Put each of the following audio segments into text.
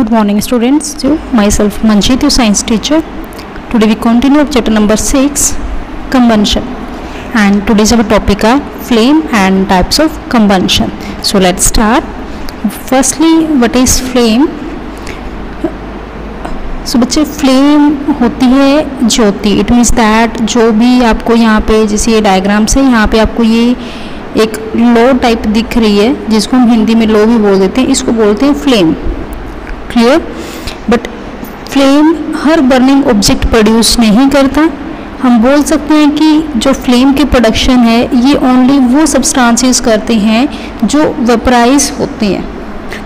Good morning students. So myself Manjeet, your science teacher. Today we continue chapter number 6, combustion, and today's our topic are flame and types of combustion. So let's start. Firstly, what is flame? So बच्चे flame होती है ज्योति. It means that जो भी आपको यहाँ पे जैसे ये डायग्राम से यहाँ पे आपको ये एक लो टाइप दिख रही है जिसको हम हिंदी में लो भी बोल देते हैं, इसको बोलते हैं flame. Clear? But flame her burning object produce नहीं करता. हम बोल सकते हैं कि जो फ्लेम के प्रोडक्शन है ये ओनली वो सब्सटेंसेस करते हैं जो वेपराइज होते हैं.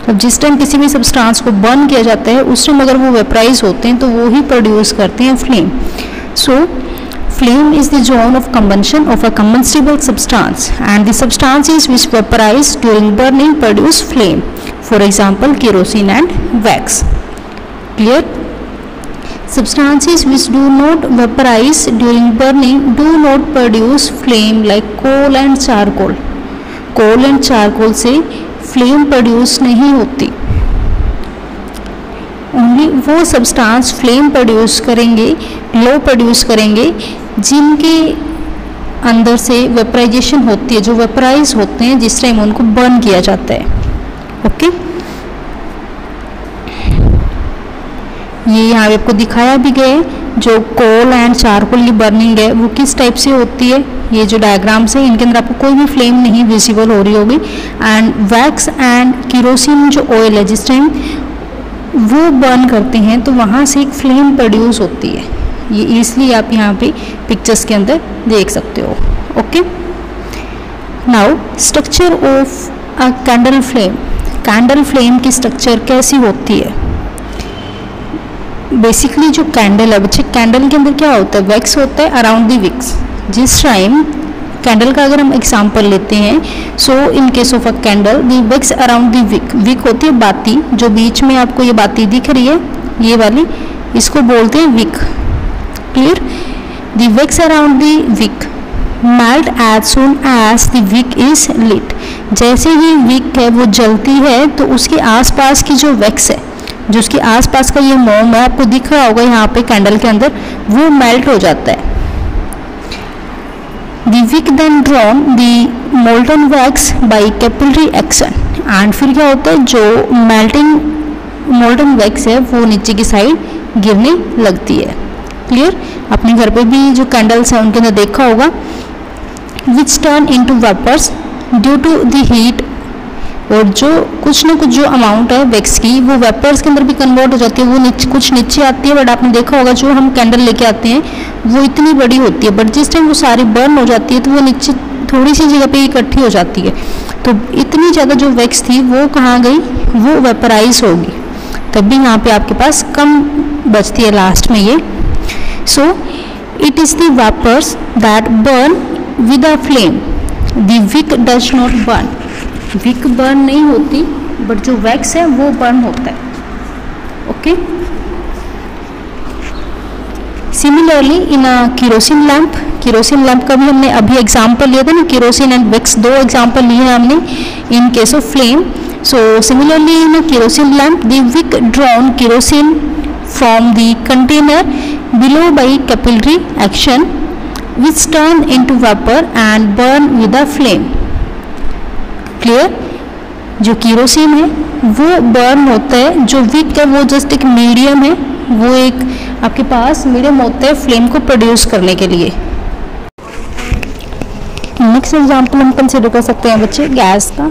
अब जिस टाइम किसी भी सब्सटेंस को बर्न किया जाता है उस टाइम अगर वो वेपराइज होते हैं तो वो ही प्रोड्यूस करते हैं flame. So flame is the zone of combustion of a combustible substance and the substances which vaporize during burning produce flame. For example, kerosene and wax. Clear? Substances which do not vaporize during burning do not produce flame like coal and charcoal. Coal and charcoal से flame produce नहीं होती. Only वो substance flame produce करेंगे, लो produce करेंगे जिनके अंदर से vaporisation होती है, जो वेपराइज होते हैं जिस टाइम उनको बर्न किया जाता है. ओके, ये यहाँ आपको दिखाया भी गया है. जो कोल एंड चारकोल की बर्निंग है वो किस टाइप से होती है. ये जो डायग्राम्स है इनके अंदर आपको कोई भी फ्लेम नहीं विजिबल हो रही होगी. एंड वैक्स एंड केरोसिन जो ऑयल है जिस टाइम वो बर्न करते हैं तो वहाँ से एक फ्लेम प्रोड्यूस होती है. ये इसलिए आप यहाँ पे पिक्चर्स के अंदर देख सकते हो. Okay, now structure of a candle flame. Candle flame की स्ट्रक्चर कैसी होती है? बेसिकली जो कैंडल है बच्चे, कैंडल के अंदर क्या होता है? वैक्स होता है अराउंड द विक्स. जिस टाइम कैंडल का अगर हम एग्जाम्पल लेते हैं, so in case of a candle the wax around the wick. Wick होती है बाती, जो बीच में आपको ये बाती दिख रही है ये वाली, इसको बोलते हैं wick. Clear? The wax around the wick melt as soon as the wick is lit. जैसे ही विक है वो जलती है तो उसके आसपास की जो वैक्स है, जो उसके आसपास का ये मोम है आपको दिख रहा होगा यहाँ पे कैंडल के अंदर, वो मेल्ट हो जाता है. The wick then drawn the molten wax by capillary action. And फिर क्या होता है, जो मेल्टिंग मोल्टन वैक्स है वो नीचे की साइड गिरने लगती है. क्लियर? अपने घर पे भी जो कैंडल्स हैं उनके अंदर देखा होगा. Which turn into vapours due to the heat. और जो कुछ ना कुछ जो अमाउंट है वैक्स की वो वेपर्स के अंदर भी कन्वर्ट हो जाती है. वो कुछ नीचे आती है, बट आपने देखा होगा जो हम कैंडल लेके आते हैं वो इतनी बड़ी होती है, बट जिस टाइम वो सारी बर्न हो जाती है तो वो नीचे थोड़ी सी जगह पे इकट्ठी हो जाती है. तो इतनी ज़्यादा जो वैक्स थी वो कहाँ गई? वो वेपराइज होगी, तब भी यहाँ पे आपके पास कम बचती है लास्ट में ये. So it is the vapours that burn with a flame. The wick does not burn. Wick burn नहीं होती, बट जो वैक्स है वो बर्न होता है. Okay, similarly in a kerosene lamp. Kerosene lamp का भी हमने अभी एग्जांपल लिया था ना, केरोसिन एंड वैक्स, दो एग्जांपल लिए हैं हमने in case of flame. So similarly in a kerosene lamp the wick drawn kerosene from the container below by capillary action which turn into vapour and burn with a flame. Clear? जो kerosene है वो burn होता है, जो Wick है वो just एक medium है, वो एक आपके पास मीडियम होता है फ्लेम को प्रोड्यूस करने के लिए. नेक्स्ट एग्जांपल हम कंसिडर कर सकते हैं बच्चे गैस का.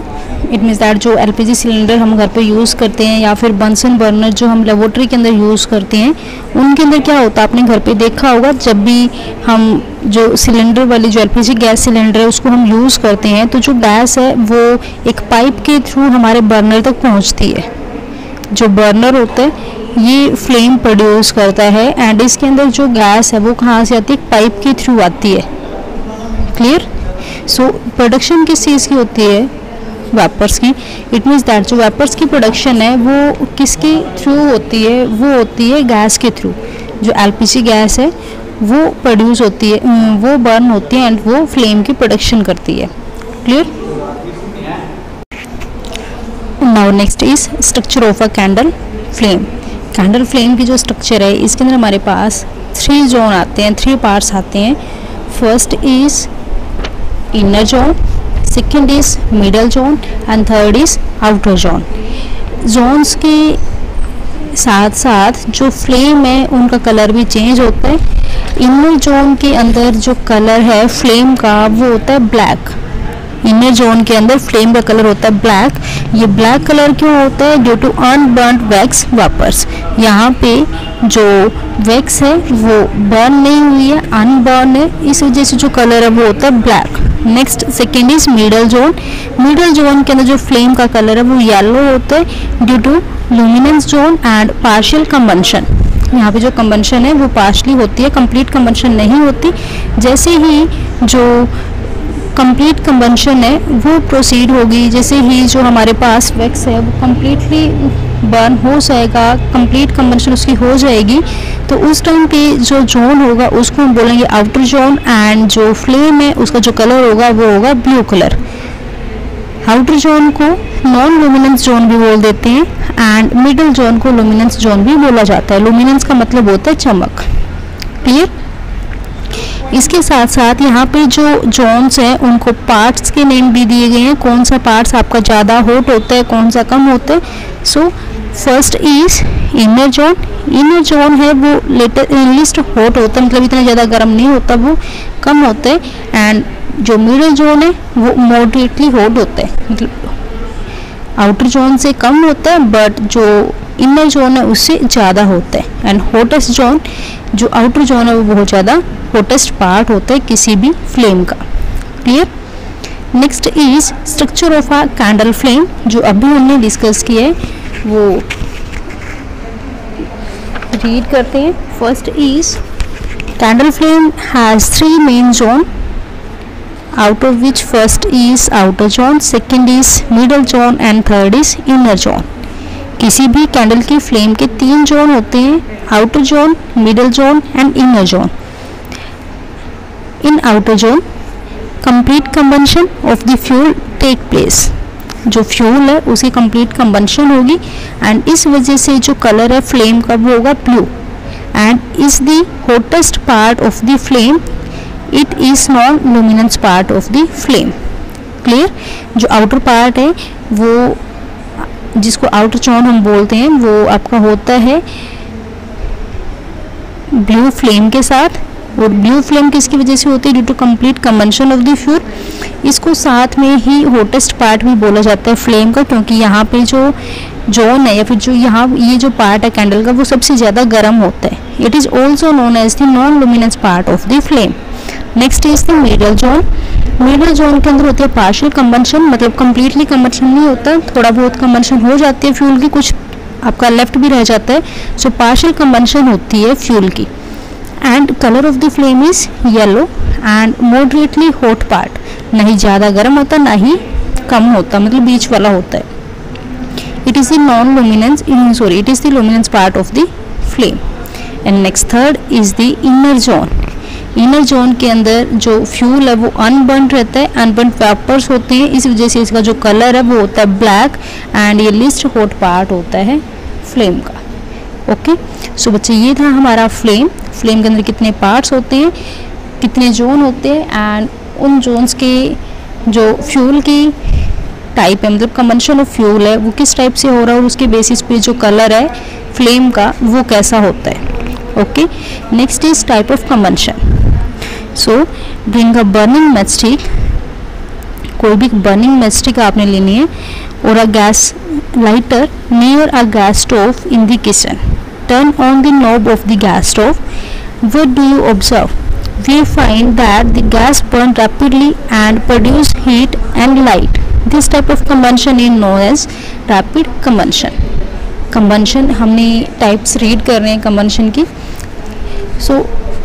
इट मीन्स दैट जो एलपीजी सिलेंडर हम घर पे यूज़ करते हैं या फिर बंसन बर्नर जो हम लेबोरेटरी के अंदर यूज़ करते हैं, उनके अंदर क्या होता है आपने घर पे देखा होगा. जब भी हम जो सिलेंडर वाली जो एलपीजी गैस सिलेंडर है उसको हम यूज़ करते हैं तो जो गैस है वो एक पाइप के थ्रू हमारे बर्नर तक पहुँचती है. जो बर्नर होता है ये फ्लेम प्रोड्यूस करता है एंड इसके अंदर जो गैस है वो कहाँ से आती है? पाइप के थ्रू आती है. क्लियर? सो प्रोडक्शन किस चीज़ की होती है? वेपर्स की. इट मीन्स दैट जो वेपर्स की प्रोडक्शन है वो किसके थ्रू होती है? वो होती है गैस के थ्रू. जो एलपीजी गैस है वो प्रोड्यूस होती है, वो बर्न होती है एंड वो फ्लेम की प्रोडक्शन करती है. Clear? Now next is structure of a candle flame. Candle flame की जो स्ट्रक्चर है इसके अंदर हमारे पास 3 जोन आते हैं, 3 पार्ट्स आते हैं। First is inner zone, second is middle zone and third is outer zone. Zones के साथ साथ जो फ्लेम है उनका कलर भी चेंज होता है। इनर जोन के अंदर जो कलर है फ्लेम का वो होता है ब्लैक। इनर जोन के अंदर फ्लेम का कलर होता है ब्लैक। ये ब्लैक कलर क्यों होता है? Due to unburned wax vapours. यहाँ पे जो वैक्स है वो बर्न नहीं हुई है, अनबर्न है, इस वजह से जो कलर है वो होता है black. Next second is middle zone. Middle zone के अंदर जो फ्लेम का कलर है वो येलो होता है due to luminous zone and partial combustion. यहाँ पे जो कंबंशन है वो पार्शली होती है, कंप्लीट कंबंशन नहीं होती। जैसे ही जो कंप्लीट कंबंशन है वो प्रोसीड होगी, जैसे ही जो हमारे पास वैक्स है वो कम्प्लीटली बर्न हो जाएगा, कंप्लीट कंबंशन उसकी हो जाएगी, तो उस टाइम पे जो जोन होगा उसको हम बोलेंगे आउटर जोन एंड जो फ्लेम है उसका जो कलर होगा वो होगा ब्लू कलर। आउटर जोन को नॉन लुमिनेंस जोन भी बोल देते हैं एंड मिडल जोन को लुमिनेंस जोन भी बोला जाता है। लुमिनेंस का मतलब होता है चमक। क्लियर? इसके साथ साथ यहाँ पे जो जोन्स हैं उनको पार्ट्स के नेम भी दिए गए हैं, कौन सा पार्ट्स आपका ज़्यादा हॉट होता है, कौन सा कम होता है। So first is inner zone. Inner zone है वो लिस्ट हॉट होता है, मतलब इतना ज़्यादा गर्म नहीं होता, वो कम होता है। एंड जो मिडल जोन है वो मॉडरेटली हॉट होता है, मतलब आउटर जोन से कम होता है, बट जो इनर जोन है उससे ज़्यादा होता है। एंड हॉटेस्ट जोन, जो आउटर जोन है वो बहुत ज़्यादा हॉटेस्ट पार्ट होता है किसी भी फ्लेम का। Clear? Next is structure of a candle flame, जो अभी हमने डिस्कस किया है वो रीड करते हैं। First is candle flame has 3 main zone, out of which first is outer zone, second is middle zone and third is inner zone। किसी भी कैंडल की फ्लेम के 3 जोन होते हैं, outer zone, middle zone and inner zone. In outer zone complete combustion of the fuel take place. जो fuel है उसकी complete combustion होगी एंड इस वजह से जो कलर है फ्लेम का वो होगा blue and is the hottest part of the flame. It is non luminous part of the flame. Clear? जो आउटर पार्ट है वो, जिसको आउटर जोन हम बोलते हैं, वो आपका होता है ब्लू फ्लेम के साथ। और ब्लू फ्लेम किसकी वजह से होती है? Due to complete combustion of the fuel. इसको साथ में ही हॉटेस्ट पार्ट भी बोला जाता है फ्लेम का, क्योंकि यहाँ पे जो जोन है या फिर जो यहाँ ये जो पार्ट है कैंडल का वो सबसे ज़्यादा गर्म होता है। It is also known as the non luminous part of the flame. Next is the middle zone. Middle zone के अंदर होती है पार्शियल कंबंशन, मतलब कंप्लीटली कंबंशन नहीं होता, थोड़ा बहुत कंबंशन हो जाती है फ्यूल की, कुछ आपका लेफ्ट भी रह जाता है। सो पार्शियल कंबंशन होती है फ्यूल की। And colour of the flame is yellow and moderately hot part, नहीं ज़्यादा गर्म होता ना ही कम होता, मतलब बीच वाला होता है। It is the non luminous, sorry it is the luminous part of the flame. And next third is the inner zone. Inner zone के अंदर जो फ्यूल है वो अनबर्न रहता है, अनबर्न वेपर्स होते हैं, इस वजह से इसका जो कलर है वो होता है ब्लैक एंड ये लिस्ट हॉट पार्ट होता है फ्लेम का। ओके, सो बच्चे ये था हमारा फ्लेम। फ्लेम के अंदर कितने पार्ट्स होते हैं, कितने जोन होते हैं एंड उन जोन्स के जो फ्यूल की टाइप है, मतलब कंबंशन ऑफ फ्यूल है वो किस टाइप से हो रहा है और उसके बेसिस पे जो कलर है फ्लेम का वो कैसा होता है। Okay, next is type of combustion. So during a burning matchstick, कोई भी बर्निंग मैचस्टिक आपने लेनी है और a gas lighter near a gas stove in the kitchen, turn on the knob of the gas stove. What do you observe? We find that the gas burn rapidly and produce heat and light. This type of combustion is known as rapid combustion. Combustion हमने types read कर रहे हैं combustion की। So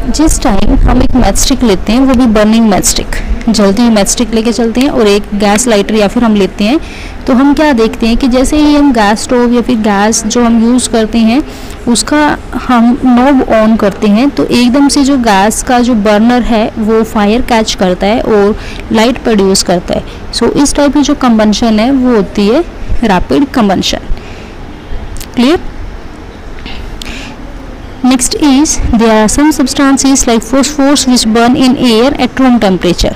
जिस time हम एक matchstick लेते हैं, वो भी बर्निंग मैचस्टिक, जल्दी मैचस्टिक लेके चलते हैं और एक गैस लाइटर या फिर हम लेते हैं, तो हम क्या देखते हैं कि जैसे ही हम गैस स्टोव या फिर गैस जो हम यूज़ करते हैं उसका हम नॉब ऑन करते हैं, तो एकदम से जो गैस का जो बर्नर है वो फायर कैच करता है और लाइट प्रोड्यूस करता है। सो इस टाइप की जो कंबंशन है वो होती है rapid combustion. Clear? Next is there are some substances like phosphorus which burn in air at room temperature,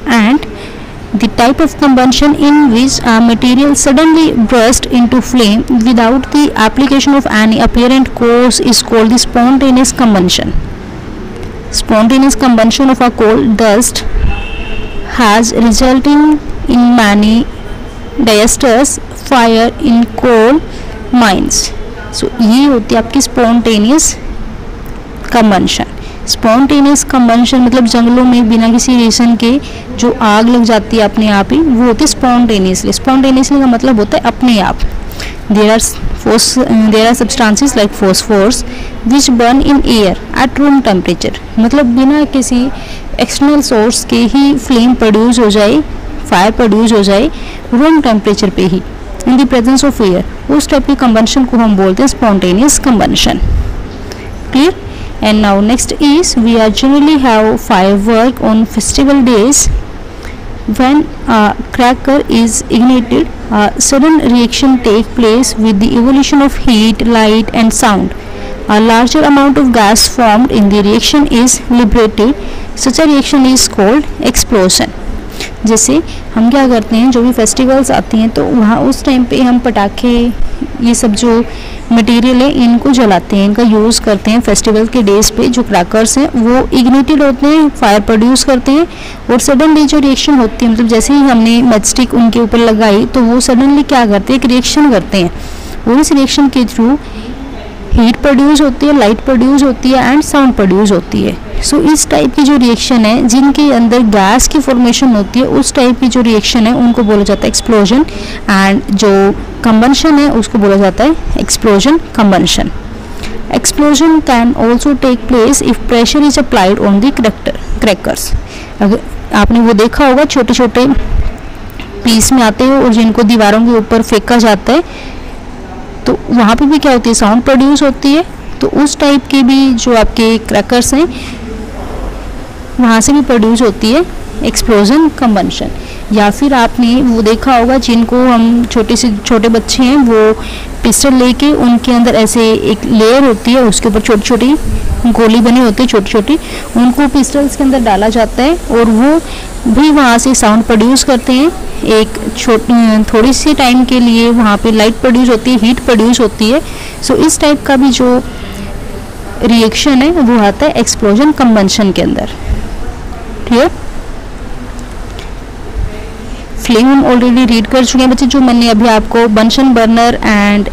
and the type of combustion in which a material suddenly bursts into flame without the application of any apparent cause is called the spontaneous combustion. Spontaneous combustion of a coal dust has resulting in many disastrous fire in coal mines. So ये होती है आपकी spontaneous combustion. Spontaneous combustion मतलब जंगलों में बिना किसी reason के जो आग लग जाती है अपने आप ही, वो होती है स्पॉन्टेनियसली. स्पॉन्टेनियसली का मतलब होता है अपने आप. There are substances like phosphorus which burn in air at room temperature, मतलब बिना किसी एक्सटर्नल सोर्स के ही फ्लेम प्रोड्यूस हो जाए, फायर प्रोड्यूस हो जाए रूम टेम्परेचर पे ही in the presence of air, उस टाइप की कंबंशन को हम बोलते हैं spontaneous combustion. Clear. And now next is we are generally have firework on festival days. When a cracker is ignited, a sudden reaction take place with the evolution of heat, light and sound. A larger amount of gas formed in the reaction is liberated. Such a reaction is called explosion. जैसे हम क्या करते हैं, जो भी festivals आती हैं तो वहाँ उस टाइम पे हम पटाखे, ये सब जो मटेरियल है इनको जलाते हैं, इनका यूज़ करते हैं फेस्टिवल के डेज पे. जो क्रैकर्स हैं वो इग्निटेड होते हैं, फायर प्रोड्यूस करते हैं, और सडनली जो रिएक्शन होती है, मतलब जैसे ही हमने मैचस्टिक उनके ऊपर लगाई तो वो सडनली क्या करते हैं, एक रिएक्शन करते हैं, और इस रिएक्शन के थ्रू हीट प्रोड्यूस होती है, लाइट प्रोड्यूस होती है एंड साउंड प्रोड्यूस होती है. सो इस टाइप की जो रिएक्शन है जिनके अंदर गैस की फॉर्मेशन होती है, उस टाइप की जो रिएक्शन है उनको बोला जाता है एक्सप्लोजन, एंड जो कंबंशन है उसको बोला जाता है explosion combustion. Explosion can also take place if pressure is applied on the crackers. अगर आपने वो देखा होगा छोटे छोटे पीस में आते हैं और जिनको दीवारों के ऊपर फेंका जाता है, तो वहाँ पे भी क्या होती है, साउंड प्रोड्यूस होती है. तो उस टाइप के भी जो आपके क्रैकर्स हैं वहाँ से भी प्रोड्यूस होती है एक्सप्लोजन कंबंशन. या फिर आपने वो देखा होगा जिनको हम छोटे बच्चे हैं वो पिस्टल लेके उनके अंदर ऐसे एक लेयर होती है, उसके ऊपर छोटी छोटी गोली बनी होती है छोटी छोटी, उनको पिस्टल्स के अंदर डाला जाता है और वो भी वहाँ से साउंड प्रोड्यूस करते हैं. एक थोड़ी सी टाइम के लिए वहाँ पे लाइट प्रोड्यूस होती है, हीट प्रोड्यूस होती है. सो इस टाइप का भी जो रिएक्शन है वो आता है एक्सप्लोजन कंबंशन के अंदर. क्लियर. फ्लेम हम ऑलरेडी रीड कर चुके हैं बच्चे. जो मैंने अभी आपको Bunsen burner and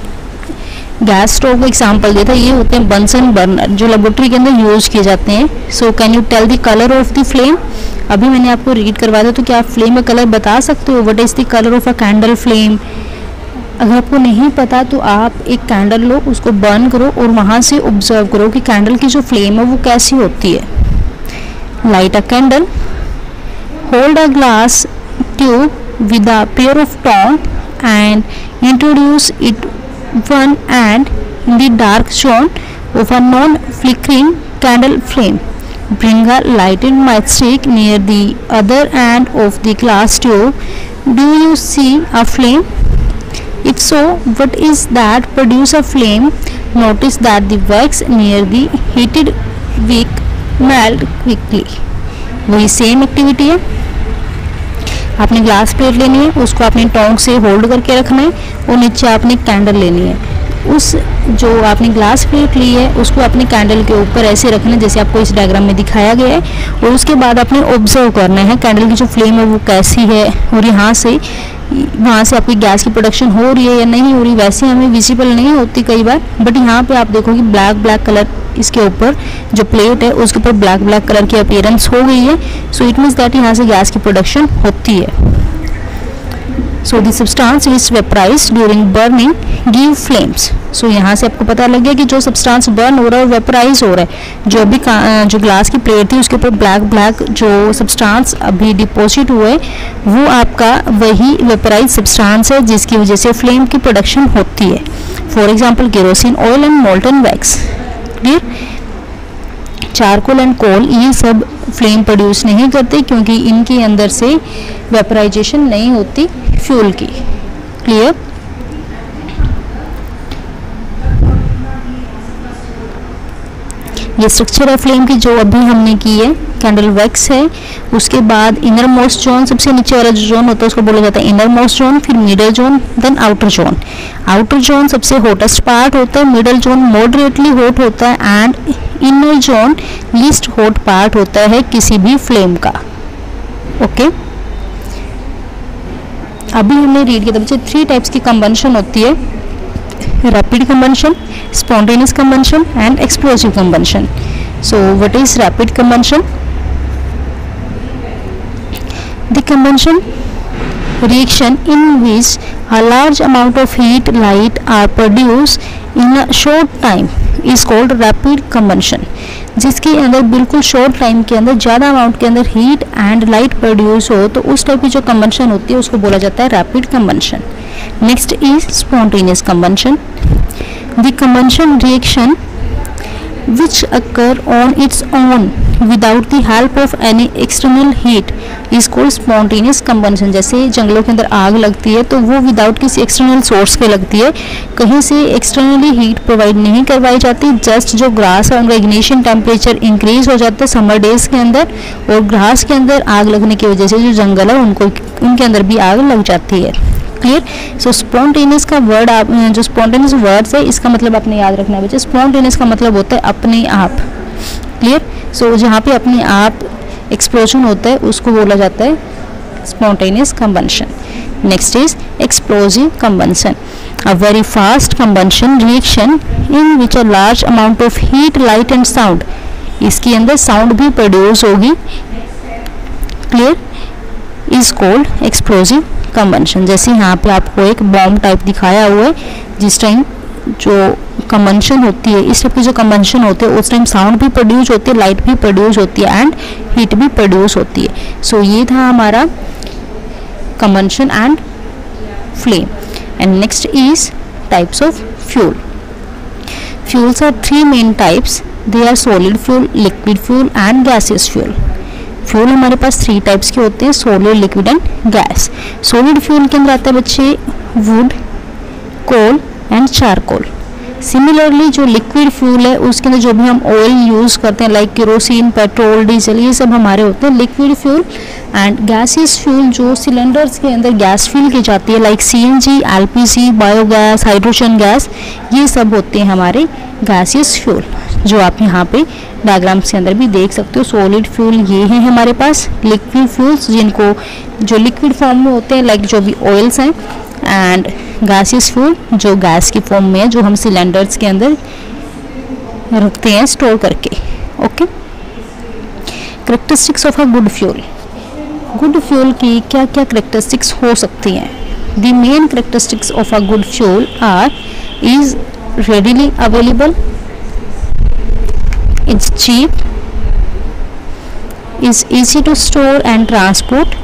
gas stove का एग्जांपल दिया था, ये होते हैं बंसन बर्नर जो लेबोरेटरी के अंदर यूज किए जाते हैं. So can you tell the colour of the flame. अभी मैंने आपको रीड करवाया था, तो क्या आप फ्लेम का कलर बता सकते हो? What is the colour of a candle flame. अगर आपको नहीं पता तो आप एक कैंडल लो, उसको बर्न करो और वहाँ से ऑब्जर्व करो कि कैंडल की जो फ्लेम है वो कैसी होती है. Light a candle, hold a glass tube with a pair of tongs and introduce it one end in the dark zone of a non-flickering candle flame. Bring a lighted matchstick near the other end of the glass tube. Do you see a flame? If so, what is that produce a flame? Notice that the wax near the heated wick melt quickly. वही same activity है. आपने glass plate लेनी है, उसको आपने टोंग से hold करके रखना है और नीचे आपने कैंडल लेनी है. उस जो आपने ग्लास प्लेट ली है उसको अपने कैंडल के ऊपर ऐसे रखना है जैसे आपको इस डायग्राम में दिखाया गया है, और उसके बाद आपने ऑब्जर्व करना है कैंडल की जो फ्लेम है वो कैसी है, और वहाँ से आपकी गैस की प्रोडक्शन हो रही है या नहीं हो रही. वैसे हमें विजिबल नहीं होती कई बार, बट यहाँ पे आप देखोगे ब्लैक कलर इसके ऊपर जो प्लेट है उसके ऊपर ब्लैक कलर की अपीयरेंस हो गई है. सो इट मीन्स दैट यहाँ से गैस की प्रोडक्शन होती है. So the substance which vaporise during burning give flames. So यहाँ से आपको पता लग गया कि जो सब्सटेंस बर्न हो रहा है और वेपराइज हो रहा है, जो अभी जो ग्लास की प्लेट थी उसके ऊपर ब्लैक जो सब्सटेंस अभी डिपॉजिट हुए है वो आपका वही वेपराइज सब्सटेंस है जिसकी वजह से फ्लेम की प्रोडक्शन होती है. For example kerosene oil and molten wax. Clear. Charcoal and coal ये सब फ्लेम प्रोड्यूस नहीं करते क्योंकि इनके अंदर से वेपराइजेशन नहीं होती फ्यूल की. क्लियर. ये स्ट्रक्चर है फ्लेम की जो अभी हमने की है, कैंडल वैक्स है। उसके बाद इनर मोस्ट जोन, सबसे नीचे वाला जो जोन होता है उसको बोला जाता है इनर मोस्ट जोन, फिर middle zone, then outer zone. Outer zone सबसे हॉटेस्ट पार्ट होता है, मिडल जोन मॉडरेटली हॉट होता है and inner zone least hot part होता है किसी भी फ्लेम का। ओके, अभी हमने रीड किया था बच्चे 3 टाइप्स की कंबंशन होती है, rapid combustion, spontaneous combustion and explosive combustion. So what is rapid combustion? The combustion reaction in which a large amount of heat light are produced in a short time is called rapid combustion. जिसके अंदर बिल्कुल short time के अंदर ज़्यादा amount के अंदर heat and light produce हो तो उस टाइप की जो कंबंशन होती है उसको बोला जाता है rapid combustion. Next is spontaneous combustion. The combustion reaction which occur on its own without the help of any external heat is called spontaneous combustion। जैसे जंगलों के अंदर आग लगती है तो वो विदाउट किसी एक्सटर्नल सोर्स के लगती है, कहीं से एक्सटर्नली हीट प्रोवाइड नहीं करवाई जाती, जस्ट जो ग्रास है उनका इग्निशन टेम्परेचर इंक्रीज हो जाता है समर डेज के अंदर और ग्रास के अंदर आग लगने की वजह से जो जंगल है उनके अंदर भी आग लग जाती है। क्लियर। सो स्पॉन्टेनियस का वर्ड आप जो स्पॉन्टेनियस वर्ड्स है इसका मतलब आपने याद रखना है बच्चे। स्पॉन्टेनियस का मतलब होता है अपने आप। क्लियर। सो जहाँ पे अपने आप एक्सप्लोजन होता है उसको बोला जाता है spontaneous combustion. Next is explosive combustion, a very fast combustion reaction in which a large amount of heat light and sound, इसके अंदर साउंड भी प्रोड्यूस होगी। Clear. Is called explosive combustion. जैसे यहाँ पे आपको एक बॉम्ब टाइप दिखाया हुआ है, जिस टाइम जो कंबंशन होती है इस टाइप की जो कंबंशन होती है उस टाइम साउंड भी प्रोड्यूस होती है, लाइट भी प्रोड्यूस होती है एंड हीट भी प्रोड्यूस होती है। सो ये था हमारा combustion and flame. And next is types of fuel. Fuels are 3 main types, they are solid fuel, liquid fuel and gaseous fuel. Fuel हमारे पास 3 टाइप्स के होते हैं, solid, liquid and gas. Solid fuel के अंदर आता है बच्चे wood, coal and charcoal. Similarly जो लिक्विड फ्यूल है उसके अंदर जो भी हम ऑयल यूज़ करते हैं लाइक केरोसिन, पेट्रोल, डीजल, ये सब हमारे होते हैं liquid fuel. And gaseous fuel जो सिलेंडर्स के अंदर गैस फिल की जाती है like CNG, LPG, biogas, hydrogen gas, ये सब होते हैं हमारे गैसियस फ्यूल जो आप यहाँ पे डायग्राम्स के अंदर भी देख सकते हो। सॉलिड फ्यूल ये हैं हमारे पास, लिक्विड फ्यूल्स जिनको जो लिक्विड फॉर्म में होते हैं लाइक जो भी ऑयल्स हैं, एंड गैसियस फ्यूल जो गैस की फॉर्म में है जो हम सिलेंडर्स के अंदर रखते हैं स्टोर करके। Okay. Characteristics of a good fuel. Good fuel की क्या क्या कैरेक्टरिस्टिक्स हो सकती हैं? The main characteristics of a good fuel are is readily available, it's cheap, is easy to store and transport।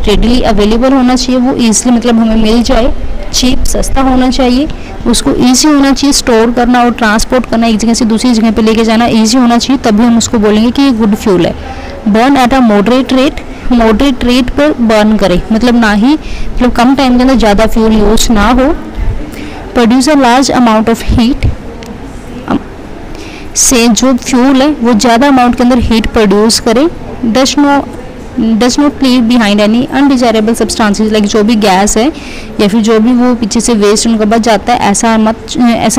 readily available होना चाहिए, वो easily मतलब हमें मिल जाए, cheap सस्ता होना चाहिए, उसको easy होना चाहिए स्टोर करना और ट्रांसपोर्ट करना, एक जगह से दूसरी जगह पे लेके जाना easy होना चाहिए, तभी हम उसको बोलेंगे कि ये गुड फ्यूल है। Burn at a moderate rate, moderate rate पर बर्न करे, मतलब ना ही मतलब कम टाइम के अंदर ज़्यादा फ्यूल यूज ना हो। Produce a large amount of heat, से जो फ्यूल है वो ज़्यादा अमाउंट के अंदर हीट प्रोड्यूस करे। Does not leave behind any undesirable substances, like जो भी गैस है या फिर जो भी वो पीछे से वेस्ट उनका बच जाता है, ऐसा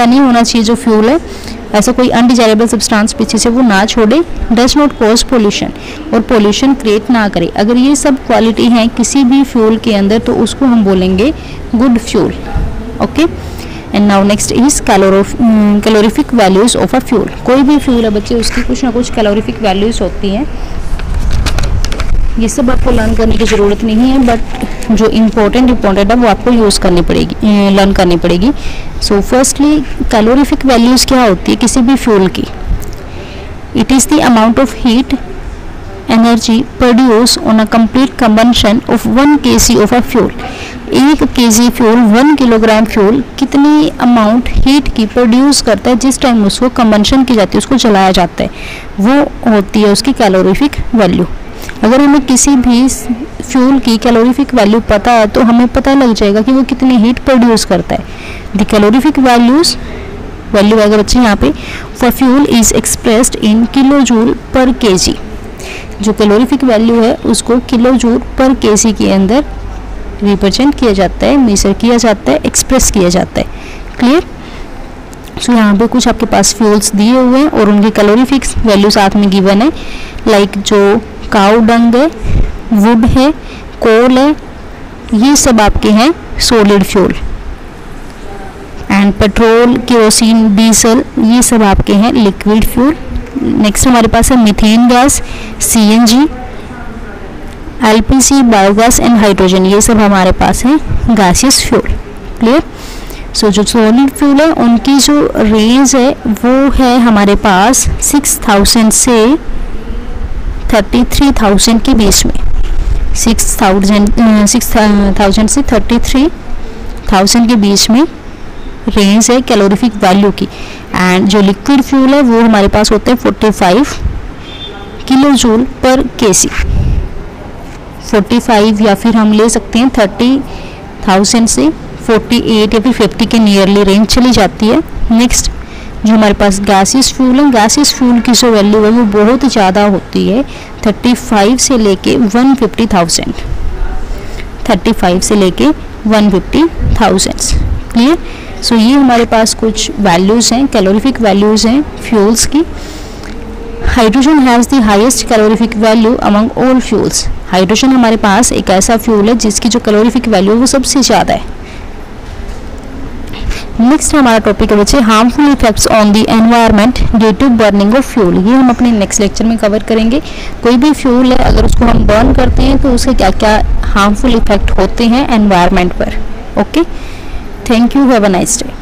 नहीं होना चाहिए जो फ्यूल है, ऐसा कोई अनडिजायरेबल सब्सटेंस पीछे से वो ना छोड़े। डज नॉट कॉज पोल्यूशन, और पोल्यूशन क्रिएट ना करे। अगर ये सब क्वालिटी हैं किसी भी फ्यूल के अंदर तो उसको हम बोलेंगे good fuel. Okay. And now next is calorific values of a fuel. कोई भी फ्यूल है बच्चे उसकी कुछ ना कुछ कैलोरीफिक वैल्यूज होती हैं, ये सब आपको लर्न करने की ज़रूरत नहीं है, बट जो इम्पोर्टेंट है वो आपको यूज़ करनी पड़ेगी, लर्न करनी पड़ेगी। सो फर्स्टली कैलोरीफिक वैल्यूज़ क्या होती है किसी भी फ्यूल की? It is the amount of heat energy produce on a complete combustion of 1 kg of a fuel. 1 kg fuel, 1 kilogram fuel कितनी अमाउंट हीट की प्रोड्यूस करता है जिस टाइम उसको कंबंशन की जाती है, उसको जलाया जाता है, वो होती है उसकी कैलोरीफिक वैल्यू। अगर हमें किसी भी फ्यूल की कैलोरीफिक वैल्यू पता है तो हमें पता लग जाएगा कि वो कितनी हीट प्रोड्यूस करता है। द कैलोरीफिक वैल्यूज वैल्यू आएगा बच्चे यहाँ पे, for fuel is expressed in kilo joule पर केजी। जो कैलोरीफिक वैल्यू है उसको किलो जूल पर केजी के अंदर रिप्रेजेंट किया जाता है, मेजर किया जाता है, एक्सप्रेस किया जाता है। क्लियर? सो यहाँ पे कुछ आपके पास फ्यूल्स दिए हुए हैं और उनकी कैलोरीफिक वैल्यू साथ में गिवन है, लाइक जो काऊ डंग है, वुड है, कोल है, ये सब आपके हैं solid fuel. And petrol, kerosene, diesel, ये सब आपके हैं लिक्विड फ्यूल। नेक्स्ट हमारे पास है methane gas, CNG, LPG, biogas and hydrogen, ये सब हमारे पास है गैसियस फ्यूल। क्लियर? सो जो सॉलिड फ्यूल है उनकी जो रेंज है वो है हमारे पास 6000 से 33,000 के बीच में। 6,000 से 33,000 के बीच में रेंज है कैलोरीफिक वैल्यू की। एंड जो लिक्विड फ्यूल है वो हमारे पास होते हैं 45 किलो जूल पर केजी। 45 या फिर हम ले सकते हैं 30,000 से 48 या फिर 50 के नियरली रेंज चली जाती है। नेक्स्ट जो हमारे पास गैसियस फ्यूल है, गैसियस फ्यूल की जो वैल्यू है वो बहुत ज़्यादा होती है, 35 से लेके 150,000, 35 से लेके 150,000। क्लियर? सो ये हमारे पास कुछ वैल्यूज़ हैं, कैलोरीफिक वैल्यूज़ हैं फ्यूल्स की। Hydrogen has the highest calorific value among all fuels. Hydrogen हमारे पास एक ऐसा फ्यूल है जिसकी जो कैलोरीफिक वैल्यू है वो सबसे ज़्यादा है। नेक्स्ट हमारा टॉपिक है बच्चे harmful effects on the environment due to burning of fuel. ये हम अपने नेक्स्ट लेक्चर में कवर करेंगे। कोई भी फ्यूल है अगर उसको हम बर्न करते हैं तो उसके क्या क्या हार्मफुल इफेक्ट होते हैं एनवायरनमेंट पर। Okay, thank you, have a nice day.